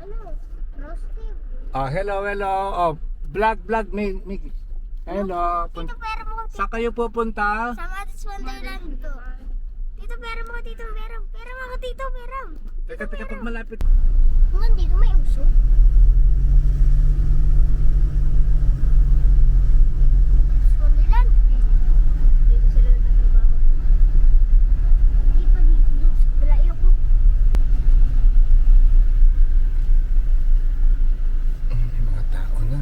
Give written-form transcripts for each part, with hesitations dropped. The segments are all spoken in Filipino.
Ano? Frosty. Hello, hello. Vlog, Mig. Hello. Tito, pera mo. Saan kayo pupunta? Sa Matis Wonderland to. Tito, pera mo. Tito, pera. Pera mo, tito, pera. Teka, pag malapit. Hanggang dito may uso. Matis Wonderland. Dito sila nagtatrabaho. Hindi pa dito. Dito sa kabila ko. May mga tao na.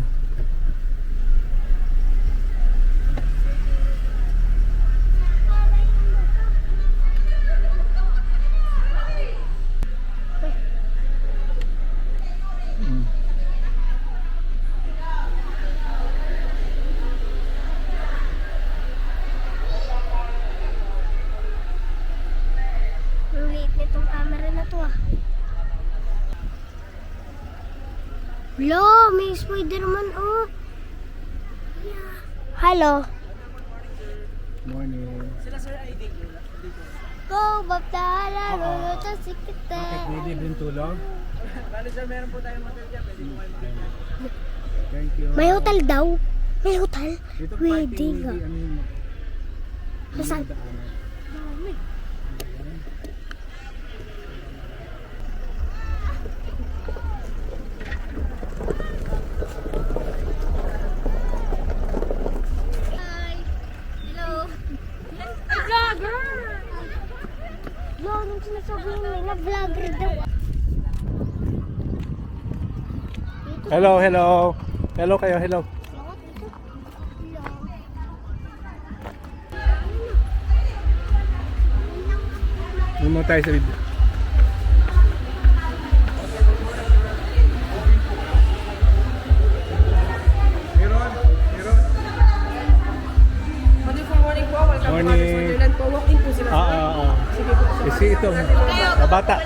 Ang liit nitong camera na to ah. Lo, may Spider-Man oh. Yeah. Hello. Morning. Go, Babdala, luluto si Bakit kita. hindi din tulong? Bali sir, meron po tayong hotel dyan. Pwede po kayo makita. Thank you. May hotel daw. May hotel. Dito Wedding parking, ah. ano yun? Nasaan? Daanan. Hi. Hello. Vlogger! Yo, anong sinasabi nila? Vlogger daw. Hello, hello. Hello kayo, hello. Doon mo tayo sa video. Morning po. Welcome to Morning. Matis Wonderland po. Walk-in po sila sir. Sige po. Isi ito. Bata.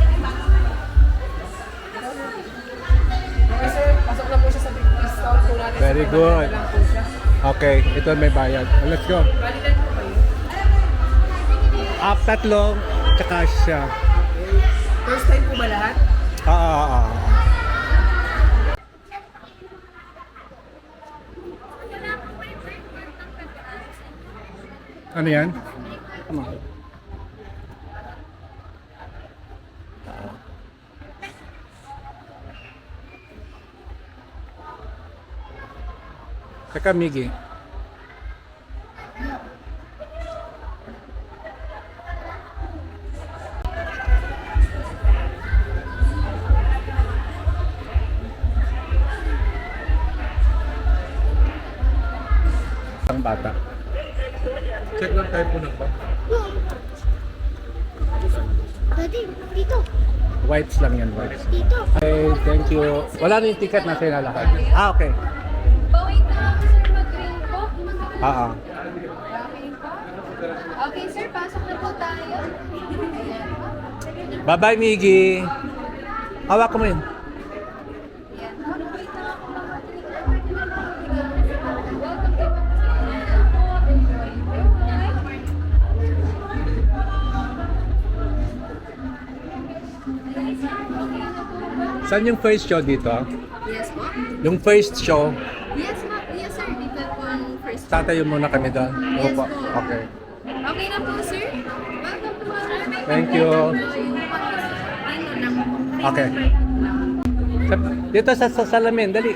Okay sir, pasok na po siya sa big discount po natin. Very Sa good. lang po siya. Okay, ito may bayad. Let's go. Balikan po kayo. Tatlong, tsaka siya. First time po ba lahat? Ah. Ano yan? Ano? Teka, Miggy. Ang bata. Check lang tayo po ng bag. Daddy, dito. Whites lang yan, whites. Dito. Okay, thank you. Wala na yung ticket na sinalakad. Okay. Bawait na ako sir mag-green po. Ah. Okay po. Okay sir, pasok na po tayo. Bye-bye, Miggy. Hawak mo yun. Yan. Saan yung first show dito? Yes po. Yung first show, Yes po. Yes sir, dito po ang first. tatayo muna kami doon. Yes Opo. po. Okay. Okay na po sir. Welcome to our Thank you. Okay. Dito sa salamin, dali.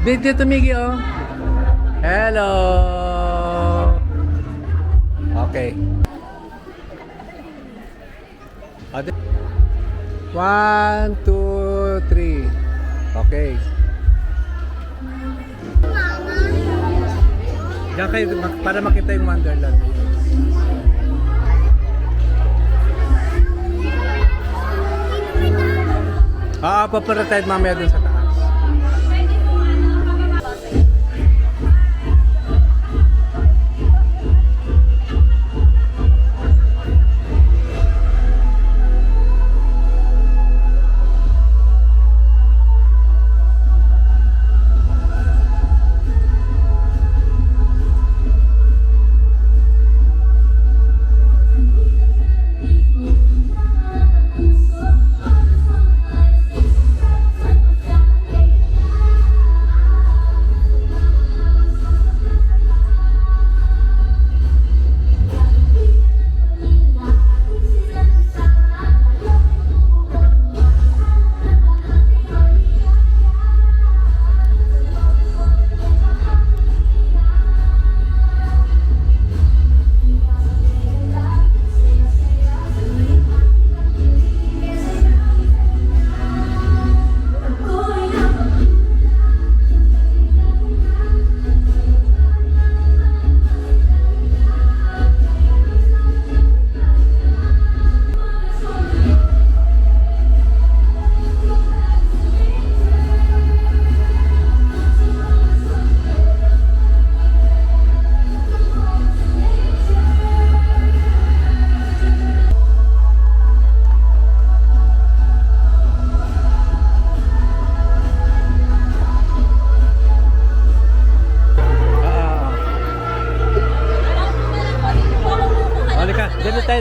Dito, Miggy, oh. Hello. Okay. Ate. 1, 2, 3. Okay. Diyan kayo para makita yung Wonderland. Papunta tayo mamaya dun sa taas.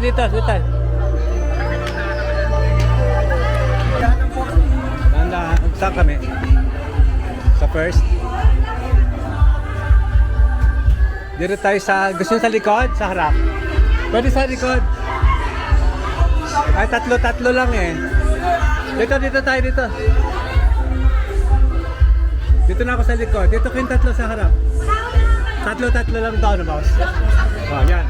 dito. Saan kami? Sa first? Dito tayo sa, gusto nyo sa likod? Sa harap? Pwede sa likod. Ay, tatlo lang eh. Dito tayo dito. Dito na ako sa likod. Dito kayong tatlo sa harap. Tatlo lang daw na boss. Oh, yan.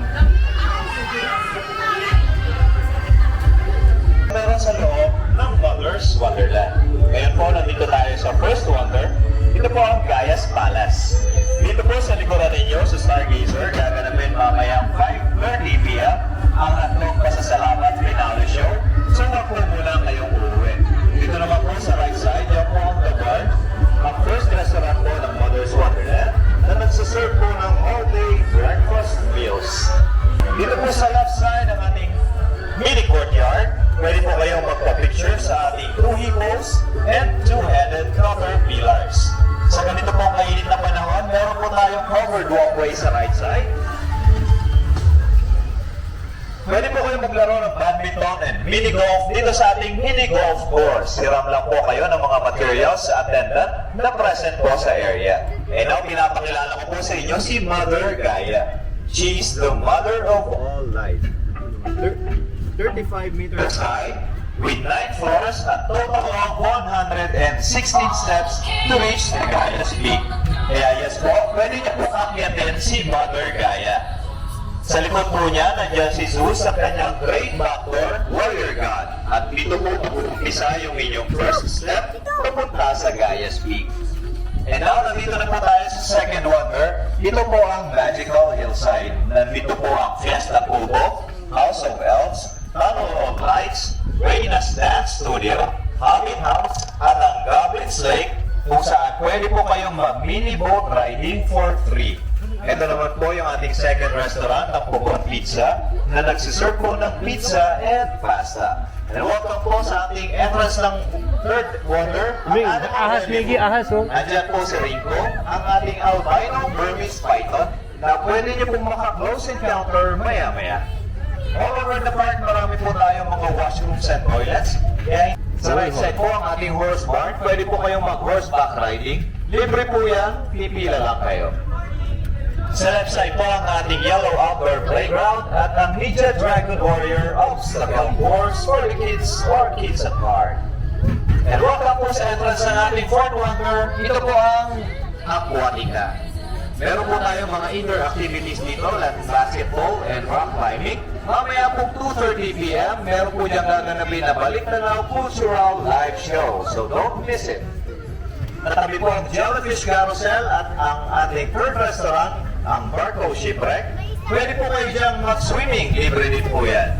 Meron sa loob ng Mother's Wonderland. Ngayon po, nandito tayo sa first wonder. Ito po ang Gaia's Palace. Dito po sa likuran ninyo, sa Stargazer, gaganapin mamayang 5:30 p.m. ang tatlong pasasalamat finale show. So, wag po muna kayong uuwi. Dito naman po sa right side, yan po ang The Barn, ang first restaurant po ng Mother's Wonderland na nagsaserve po ng all-day breakfast meals. Dito po sa left side ang ating mini courtyard. Pwede po kayong magpa-picture sa ating 2 hippos and 2-headed copper pillars. Sa ganito pong kainit na panahon, meron po tayong covered walkway sa right side. Pwede po kayong maglaro ng badminton and mini golf dito sa ating mini golf course. Hiram lang po kayo ng mga materials sa attendant na present po sa area. And now, pinapakilala ko po sa inyo si Mother Gaia. She is the mother of all life. 35 meters high, with 9 floors at total of 116 steps to reach the Gaia's peak. Kaya yes po, pwede niyo po akyatin si Mother Gaia. Sa likod po niya, nandiyan si Zeus sa kanyang great backdoor warrior god. At dito po mag-uumpisa yung inyong first step papunta sa Gaia's peak. And now, nandito na po tayo sa second wonder. Ito po ang Magical Hillside. Nandito po ang Fiesta Kubo, House of Elves, Tunnel of Lights, Reina's Dance Studio, Hobbit House, at ang Goblin's Lake, kung saan pwede po kayong mag-mini boat riding for free. Ito naman po yung ating second restaurant, ang Pupon Pizza, na nagsiserve po ng pizza and pasta. And welcome po sa ating entrance ng third wonder. Ahas, Miggy, ahas, oh. Nandiyan po si Ringo, ang ating albino Burmese python, na pwede niyo pong maka-close encounter maya-maya. All over the park, marami po tayong mga washrooms and toilets. Kaya sa right side po ang ating horse barn. Pwede po kayong mag-horseback riding. Libre po yan, pipila lang kayo. Sa left side po ang ating yellow outdoor playground at ang Ninja Dragon Warrior obstacle course for the kids or kids at heart. And welcome po sa entrance ng ating fourth wonder. Ito po ang Aquatica. Meron po tayong mga indoor activities dito like basketball and rock climbing. Mamaya po 2:30 p.m. meron po diyang gaganapin na Balik Tanaw Cultural Live Show. So don't miss it. Natabi po ang Jellyfish Carousel at ang ating third restaurant, ang Barco Shipwreck. Pwede po kayo diyang mag-swimming. Libre din po yan.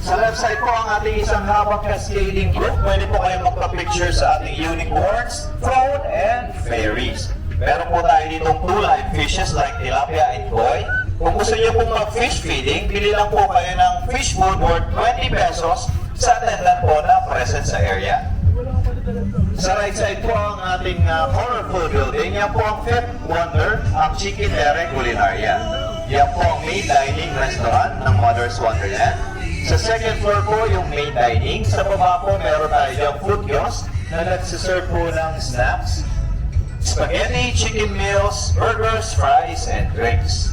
Sa left side po ang ating isang habang cascading group. Pwede po kayo magpa-picture sa ating unicorns, throne, and fairies. Meron po tayo ditong 2 live fishes like tilapia and koi. Kung gusto niyo pong mag-fish feeding, bili lang po kayo ng fish food worth 20 pesos sa attendant po na present sa area. Sa right side po ang ating colorful building. Yan po ang fifth wonder, ang Chicken Ere Culinaria. Yan po ang main dining restaurant ng Mother's Wonderland. Sa second floor po yung main dining. Sa baba po meron tayo yung food kiosk na nagsiserve po ng snacks, spaghetti, chicken meals, burgers, fries, and drinks.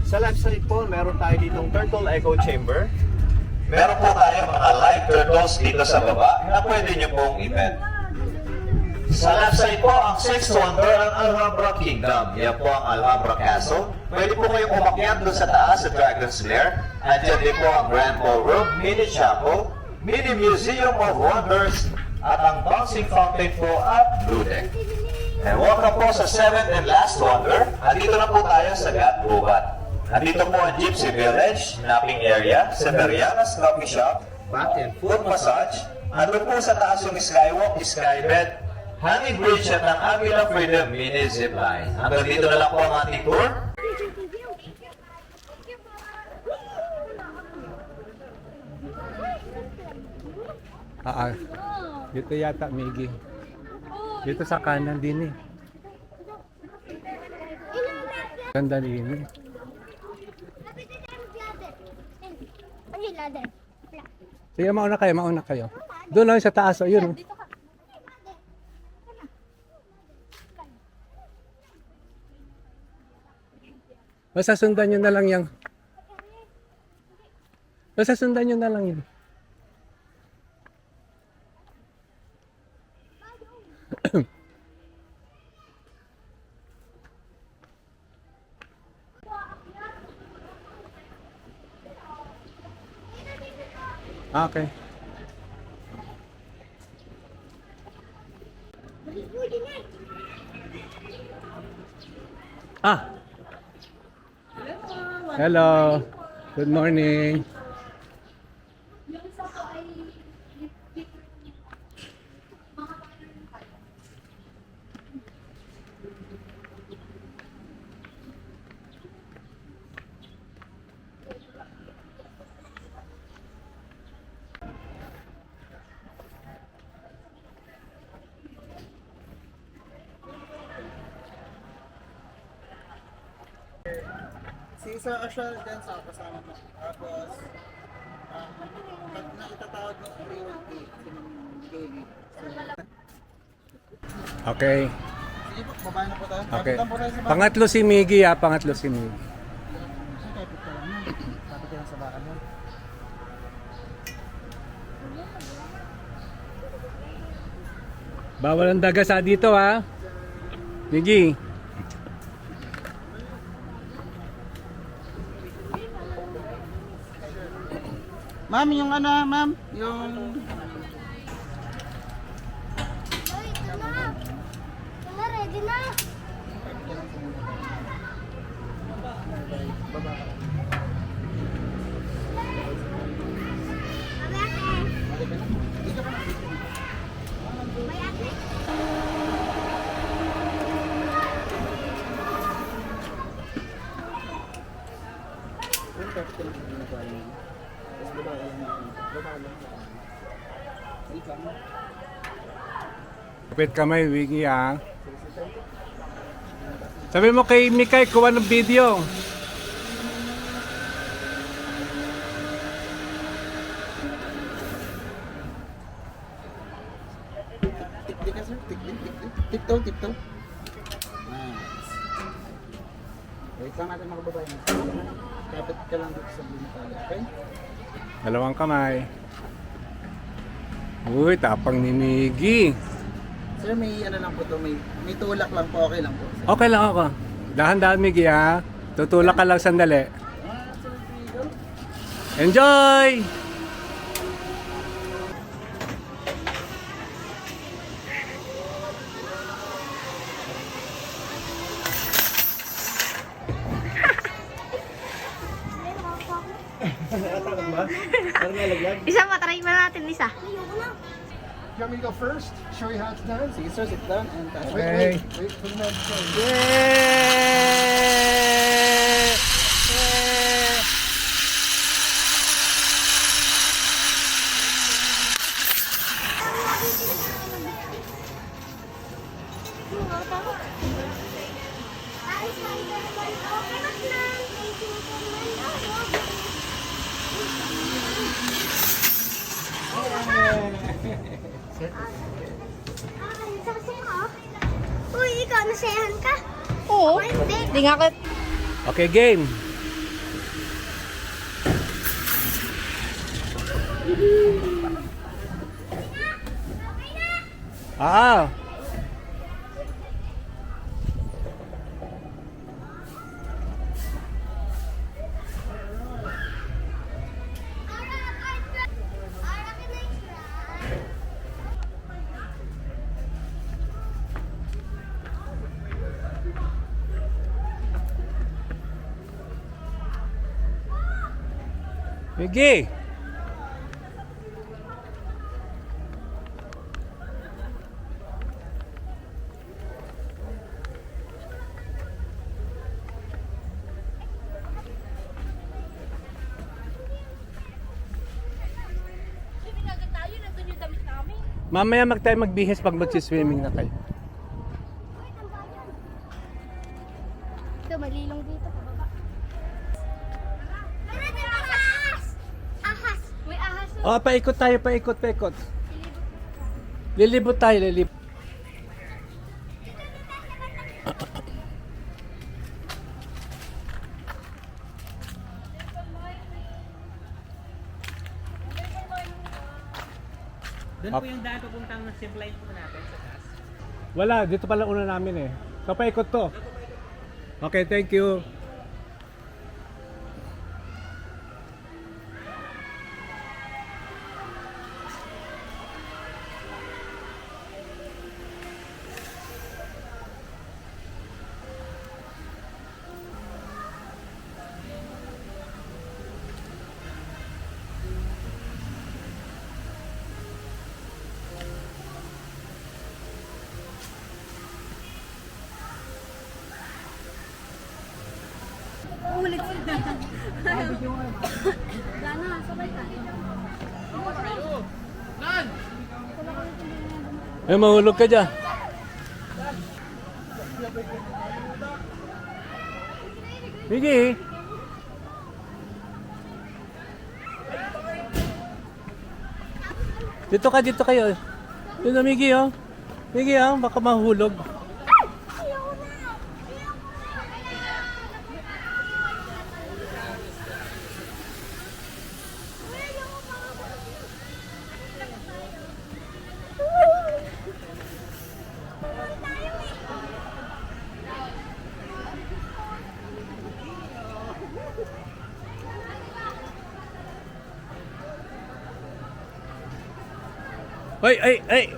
Sa left side po, meron tayo ditong turtle echo chamber. Meron po tayo mga live turtles dito sa baba na pwede nyo pong i-pet. Sa left side po, ang sixth wonder, ang Alhambra Kingdom. Yan po ang Alhambra Castle. Pwede po kayong umakyat doon sa taas sa Dragon's Lair. Andiyan din po ang Grand Ballroom, Mini Chapel, Mini Museum of Wonders, at ang Bouncing Fountain po at Blue Deck. And welcome po sa seventh and last wonder. Andito na po tayo sa Gat Ubat. Nandito po ang Gypsy Village, napping area, sa Mariana's Coffee Shop, back and foot massage. Andun po sa taas yung skywalk, skybed, hanging bridge at ang Avila Freedom Mini Zipline. Hanggang dito na lang po ang ating tour. Dito yata, Miggy. Dito sa kanan din eh. Ganda din eh. ladder. Sige, mauna kayo. Doon lang sa taas, o yun. Dito ka. Basta sundan nyo na lang yan. Basta sundan nyo na lang yun. Okay. Ah. Hello. Good morning. Yung isa po ay Si Sir Ashal din sa kasama mo. Tapos, pag naitatawag ng Railway Gate, si David. Okay. Sige po, baba na po tayo. Okay. Kapit lang po tayo sa bahay. Pangatlo si Miggy, ah. Pangatlo si Miggy. Kapit ka lang yan. Kapit ka lang sa bahay mo. Bawal ang daga sa dito, ha. Miggy. Ma'am, yung ano, ma'am? Yung... Uy, ito na. Ito na, ready na. Baba ka. May ate. Yung kapit ka lang sa bahay mo. Tapos baba ka lang. Baba ka lang. Wait lang. Kapit kamay, Miggy, ah. Sabi mo kay Mikay, kuha ng video. Tik-tik ka, sir. Tik-tik, tik-tik. Tiptoe, tiptoe. Nice. Wait lang natin mga babae. Kapit ka lang dito sa binatala. Okay? Dalawang kamay. Uy, tapang ni Miggy. Sir, may ano lang po to. May tulak lang po. Okay lang po. Sir. Okay lang ako. Dahan-dahan, Miggy, ha. Tutulak ka lang sandali. Sir, here you go. Enjoy! Isa, matry pa natin, isa. You want me to go first? Show you how it's done? Sige, sir, sit down and touch. Okay. Wait for the man to show. Yay! Uy, ikaw, nasayahan ka? Oo. Ako hindi. Hindi nga ako. Okay, game. Ah. Miggy. Agad tayo, nandun yung damit namin. Mamaya tayo magbihis pag magsiswimming na kayo. Ito, malilong dito, pababa. Ahas! Ahas! Oh, paikot tayo, paikot, paikot. Lilibot tayo, lilibot. Doon po yung daan papuntang zip line po natin sa taas. Wala, dito pala una namin eh. So, paikot to. Okay, thank you. Ulit sila. Gana, sabay tayo. Ay, mahulog ka dyan. Miggy. Dito kayo. Dito na, Miggy, oh. Miggy, oh, baka mahulog. Ay!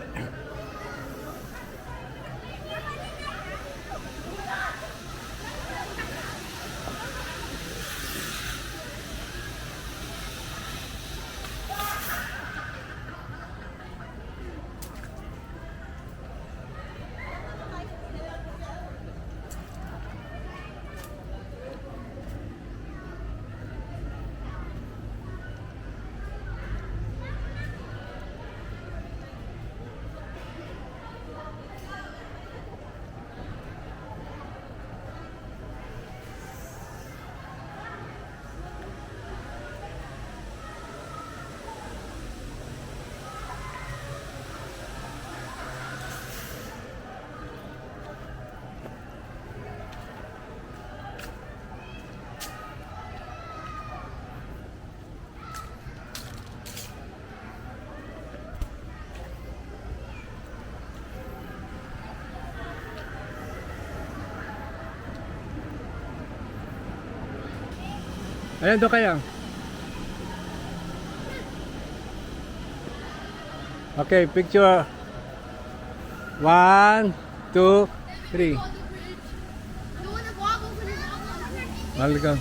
Ayan, doon kayo. Okay, picture. 1, 2, 3. Welcome.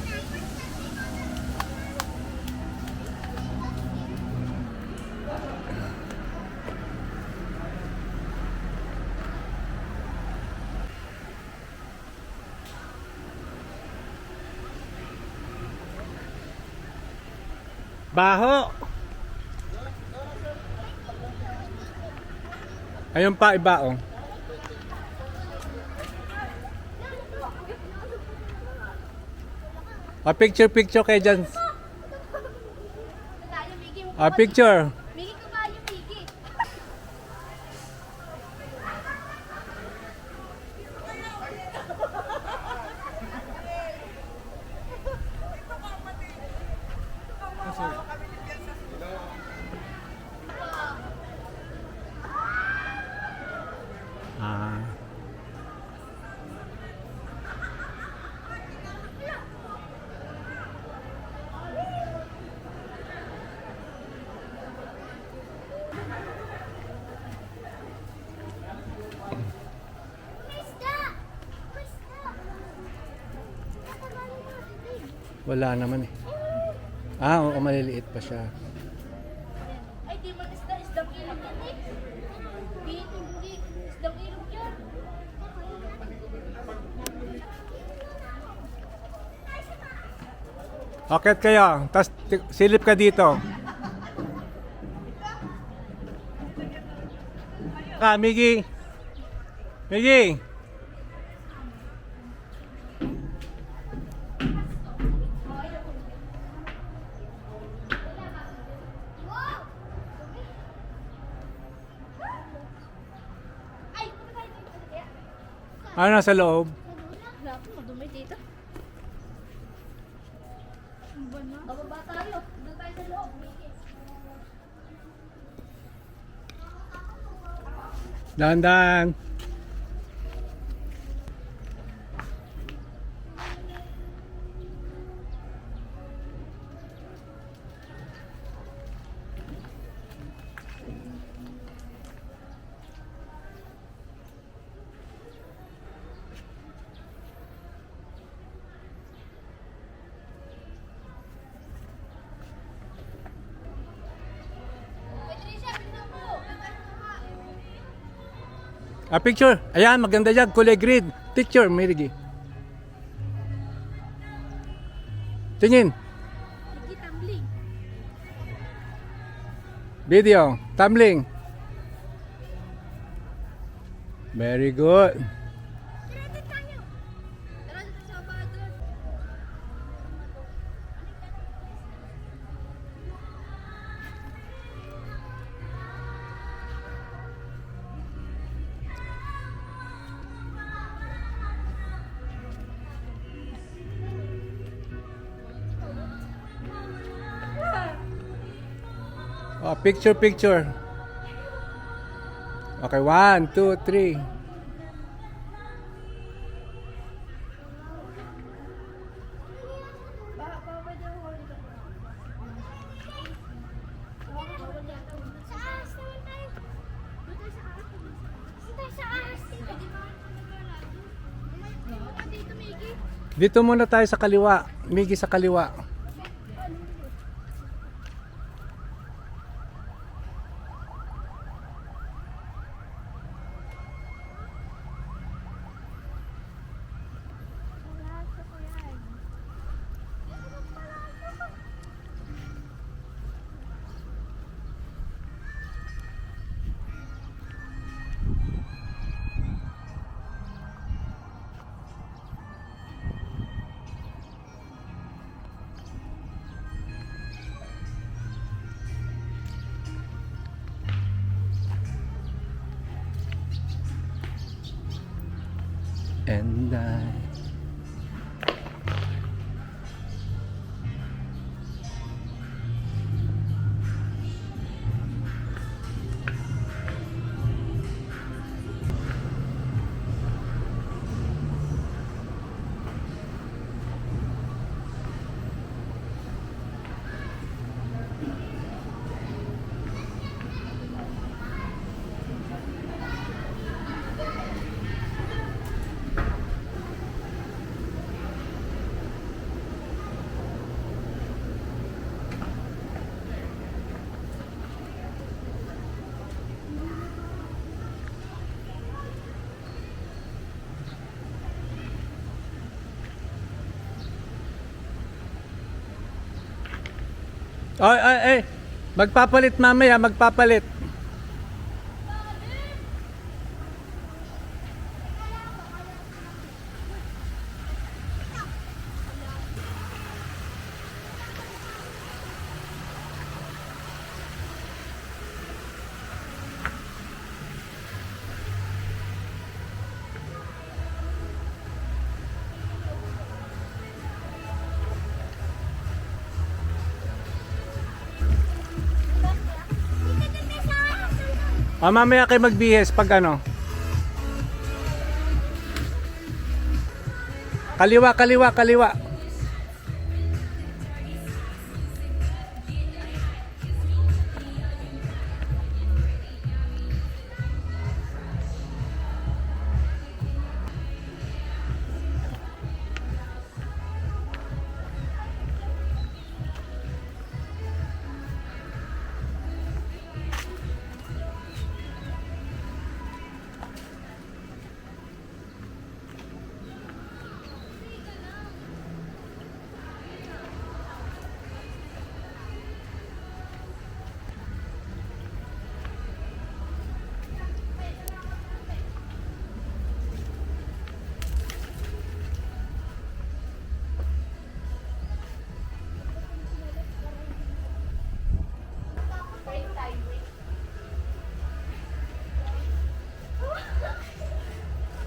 Baho. Ayun pa, iba oh. Picture kayo dyan. Picture. Miggy ka ba yung Miggy? Ah. Wala naman eh. Ah, oo, maliliit pa siya. Ay, di man isdang ilog yan eh. Hindi, isdang ilog yan. Akit kayo, tapos silip ka dito. Miggy. Miggy. Wow! Ano nasa loob? Wala po, madumi dito. Bababa tayo. Doon tayo sa loob. Dahan-dahan. Picture. Ayan, maganda yan. Kulay green. Picture, Mirigi. Tingin. Hindi tumbling. Video. Tumbling. Very good. Tara tayo. Tara dito sa baba doon. Oh, picture, picture. Okay, 1, 2, 3. Sa ahas naman tayo. Doon tayo sa ahas. Doon tayo sa ahas. Dito, Miggy. Dito muna tayo sa kaliwa. Migi sa kaliwa. And ay, magpapalit mamaya, magpapalit. Mamaya kayo magbihis pag ano. Kaliwa, kaliwa, kaliwa.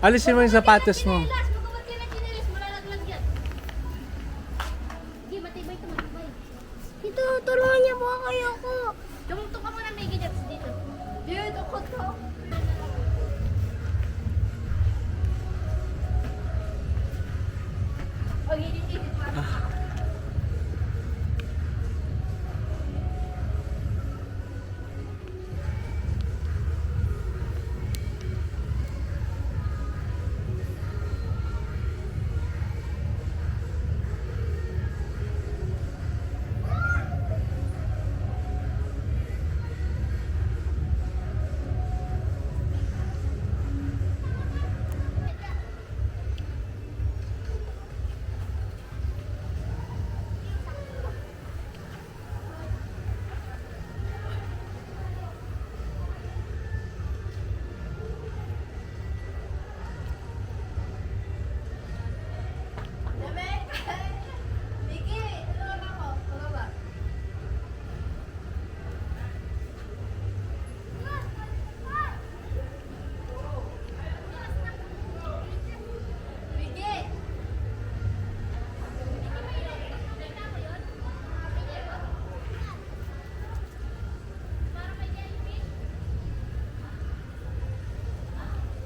Alisin mo yung sapatos mo. Chinelas, magkabot ka ng chinelas, malalaglag yan. Hindi, matibay ito, matibay. Dito, tulungan niya po kayo ko. Tumutok ka muna, may gidets dito. Dito, ako to. Oh, init pa.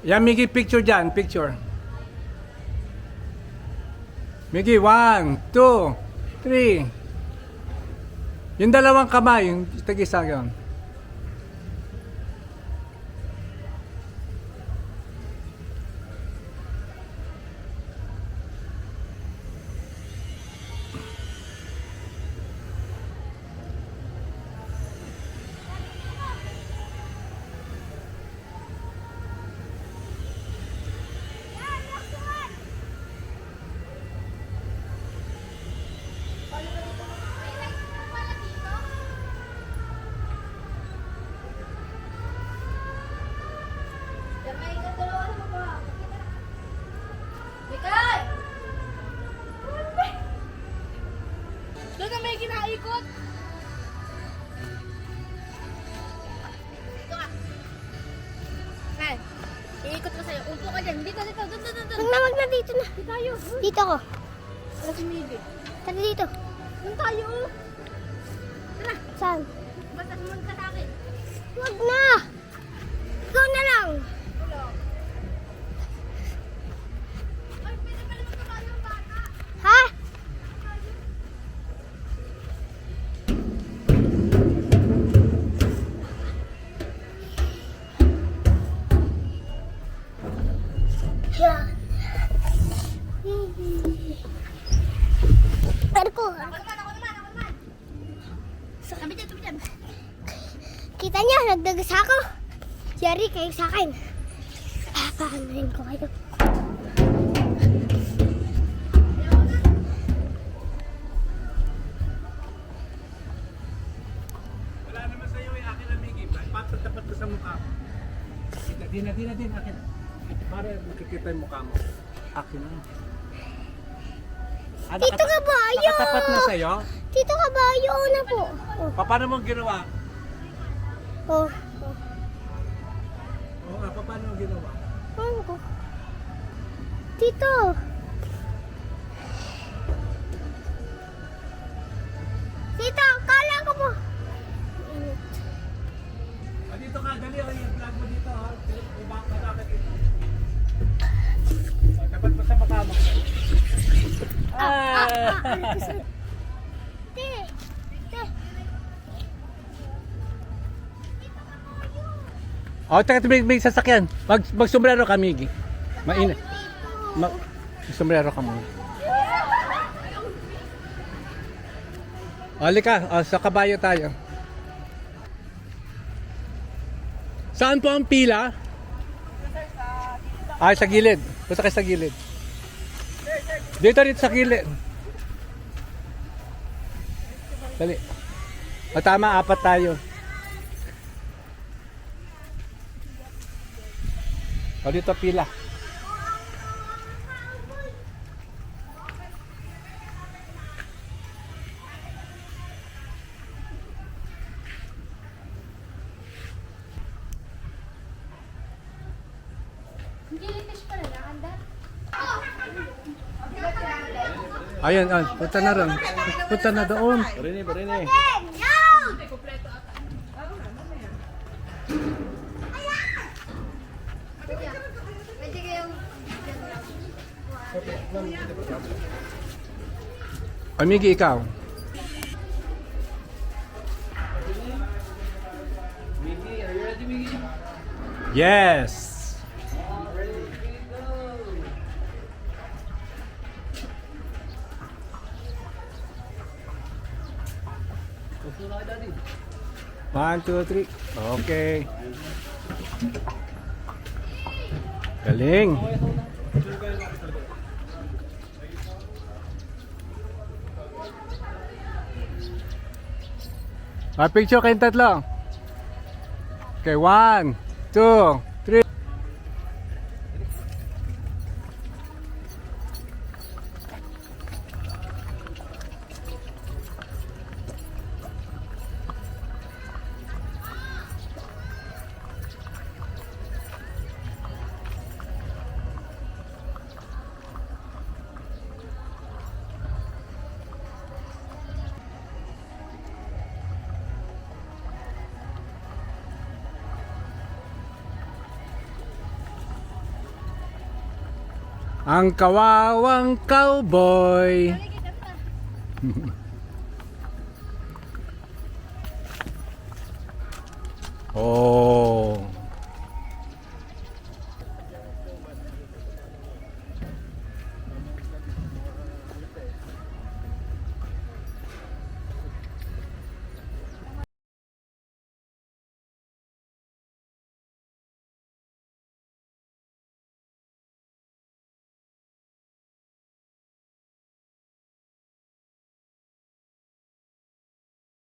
Yan, Miggy, picture dyan, picture. Miggy, 1, 2, 3. Yung dalawang kamay, yung tag-isa yun. Doon na may kinaikot. Dito ka. Kan, iikot ko sa'yo. Upo ka dyan. Dito. Wag na, dito na. Dito tayo. Dito ako. Tara si Miggy. Tara dito. Doon tayo. Tara. Saan? Basta sumunod ka sa akin. Wag na. Ikaw na lang. Wala. Ay, pwede pala magkabalo ng bata. Ha? Yan. Ano ko? Ako naman. Tabi dyan. Kita niya, nagdagas ako. Yari kayo sa akin. Papaanahin ko kayo. Wala naman sa'yo eh, akin na, Miggy. Tapat ko sa mukha mo. Di na, akin. Para makikita yung mukha mo. Akin na. Tito Kabayo! Nakatapat na sa'yo? Tito Kabayo na po. Paano mo ginawa? Oh. Oo nga, paano mo ginawa? Ano ko? Tito. Tito, kala ko mo. Dito ka, dali. I-vlog mo dito. Ibak ka na dito. Tapat mo sa mukha mo. Te. Oh, taka may sasakyan. Mag-sombrero ka, Miggy. Mainit. Sombrero ka muna. Halika, sa kabayo tayo. Saan po ang pila? Ay, sa gilid. Punta kayo sa gilid. Dito sa gilid. Dali. O tama, 4 tayo. O dito pila. Jellyfish pala. Ayan, punta na ron. Punta na doon. Barini, barini. Pwede kayong... Amigi, ikaw. Yes! One, two, three. Okay. Galing. Picture kayong tatlo. Okay, 1, 2, 3. Ang kawawang cowboy. Oh.